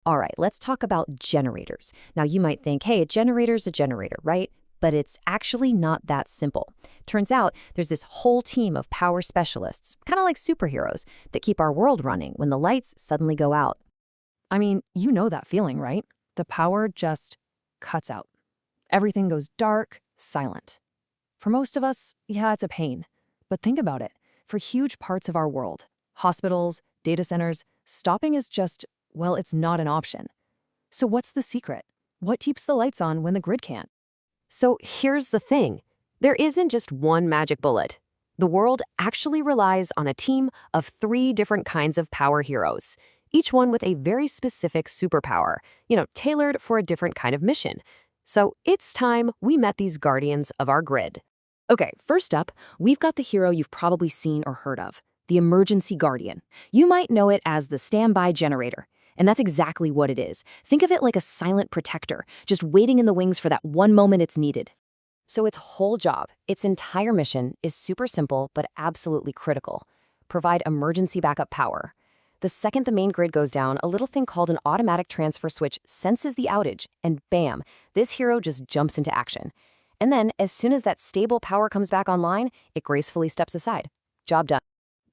All right, let's talk about generators. Now, you might think, hey, a generator's a generator, right? But it's actually not that simple. Turns out there's this whole team of power specialists, kind of like superheroes, that keep our world running when the lights suddenly go out. I mean, you know that feeling, right? The power just cuts out. Everything goes dark, silent. For most of us, yeah, it's a pain. But think about it. For huge parts of our world, hospitals, data centers, stopping is just, well, it's not an option. So what's the secret? What keeps the lights on when the grid can't? So here's the thing. There isn't just one magic bullet. The world actually relies on a team of three different kinds of power heroes, each one with a very specific superpower, tailored for a different kind of mission. So it's time we met these guardians of our grid. Okay, first up, we've got the hero you've probably seen or heard of, the Emergency Guardian. You might know it as the standby generator. And that's exactly what it is. Think of it like a silent protector, just waiting in the wings for that one moment it's needed. So its whole job, its entire mission, is super simple but absolutely critical. Provide emergency backup power. The second the main grid goes down, a little thing called an automatic transfer switch senses the outage, and bam, this hero just jumps into action. And then, as soon as that stable power comes back online, it gracefully steps aside. Job done.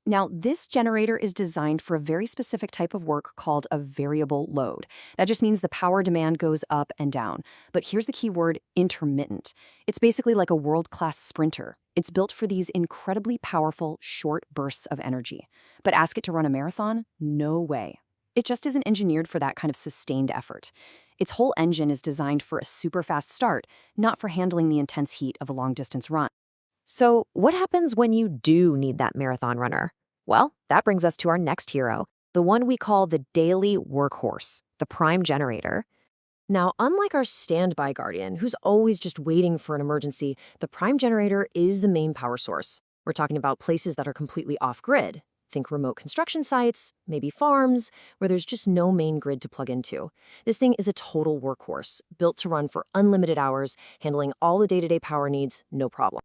Now, this generator is designed for a very specific type of work called a variable load. That just means the power demand goes up and down. But here's the key word, intermittent. It's basically like a world-class sprinter. It's built for these incredibly powerful, short bursts of energy. But ask it to run a marathon? No way. It just isn't engineered for that kind of sustained effort. Its whole engine is designed for a super fast start, not for handling the intense heat of a long-distance run. So, what happens when you do need that marathon runner? Well, that brings us to our next hero, the one we call the daily workhorse, the prime generator. Now, unlike our standby guardian, who's always just waiting for an emergency, the prime generator is the main power source. We're talking about places that are completely off-grid. Think remote construction sites, maybe farms, where there's just no main grid to plug into. This thing is a total workhorse, built to run for unlimited hours, handling all the day-to-day power needs, no problem.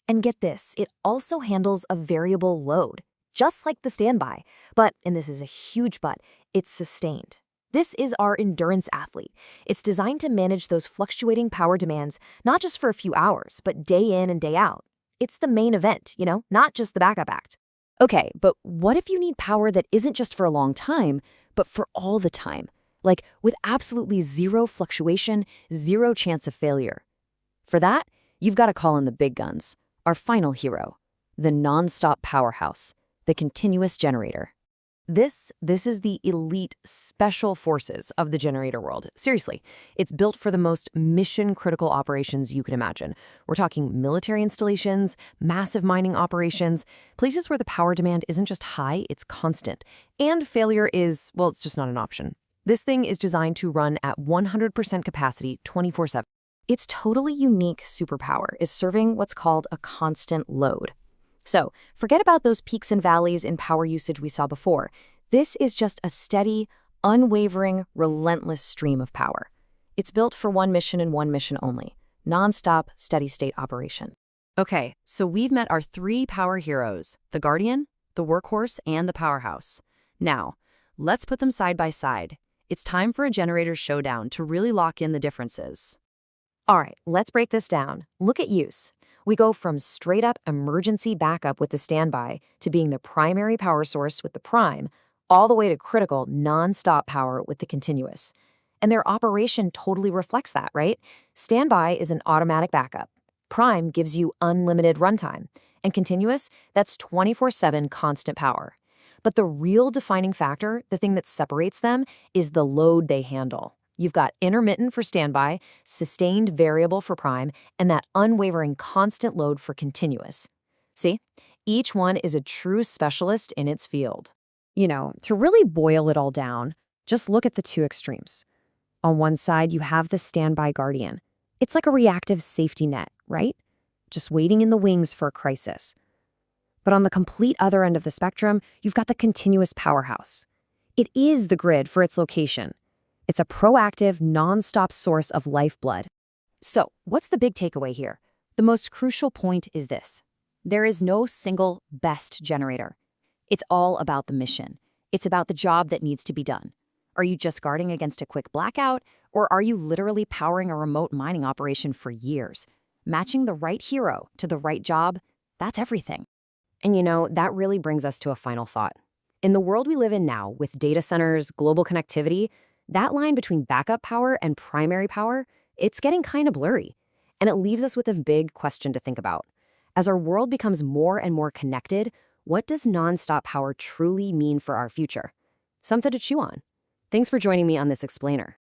And get this, it also handles a variable load, just like the standby. But, and this is a huge but, it's sustained. This is our endurance athlete. It's designed to manage those fluctuating power demands, not just for a few hours, but day in and day out. It's the main event, not just the backup act. Okay, but what if you need power that isn't just for a long time, but for all the time? Like with absolutely zero fluctuation, zero chance of failure. For that, you've got to call in the big guns. Our final hero, the non-stop powerhouse, the continuous generator. This is the elite special forces of the generator world. Seriously, it's built for the most mission-critical operations you can imagine. We're talking military installations, massive mining operations, places where the power demand isn't just high, it's constant. And failure is, well, it's just not an option. This thing is designed to run at 100% capacity 24/7. Its totally unique superpower is serving what's called a constant load. So, forget about those peaks and valleys in power usage we saw before. This is just a steady, unwavering, relentless stream of power. It's built for one mission and one mission only, non-stop, steady-state operation. Okay, so we've met our three power heroes, the Guardian, the Workhorse, and the Powerhouse. Now, let's put them side by side. It's time for a generator showdown to really lock in the differences. All right, let's break this down. Look at use. We go from straight-up emergency backup with the standby to being the primary power source with the prime, all the way to critical, non-stop power with the continuous. And their operation totally reflects that, right? Standby is an automatic backup. Prime gives you unlimited runtime. And continuous, that's 24/7 constant power. But the real defining factor, the thing that separates them, is the load they handle. You've got intermittent for standby, sustained variable for prime, and that unwavering constant load for continuous. See? Each one is a true specialist in its field. To really boil it all down, just look at the two extremes. On one side, you have the standby guardian. It's like a reactive safety net, right? Just waiting in the wings for a crisis. But on the complete other end of the spectrum, you've got the continuous powerhouse. It is the grid for its location. It's a proactive, non-stop source of lifeblood. So, what's the big takeaway here? The most crucial point is this. There is no single best generator. It's all about the mission. It's about the job that needs to be done. Are you just guarding against a quick blackout? Or are you literally powering a remote mining operation for years? Matching the right hero to the right job, that's everything. And that really brings us to a final thought. In the world we live in now, with data centers, global connectivity, that line between backup power and primary power, it's getting kind of blurry. And it leaves us with a big question to think about. As our world becomes more and more connected, what does nonstop power truly mean for our future? Something to chew on. Thanks for joining me on this explainer.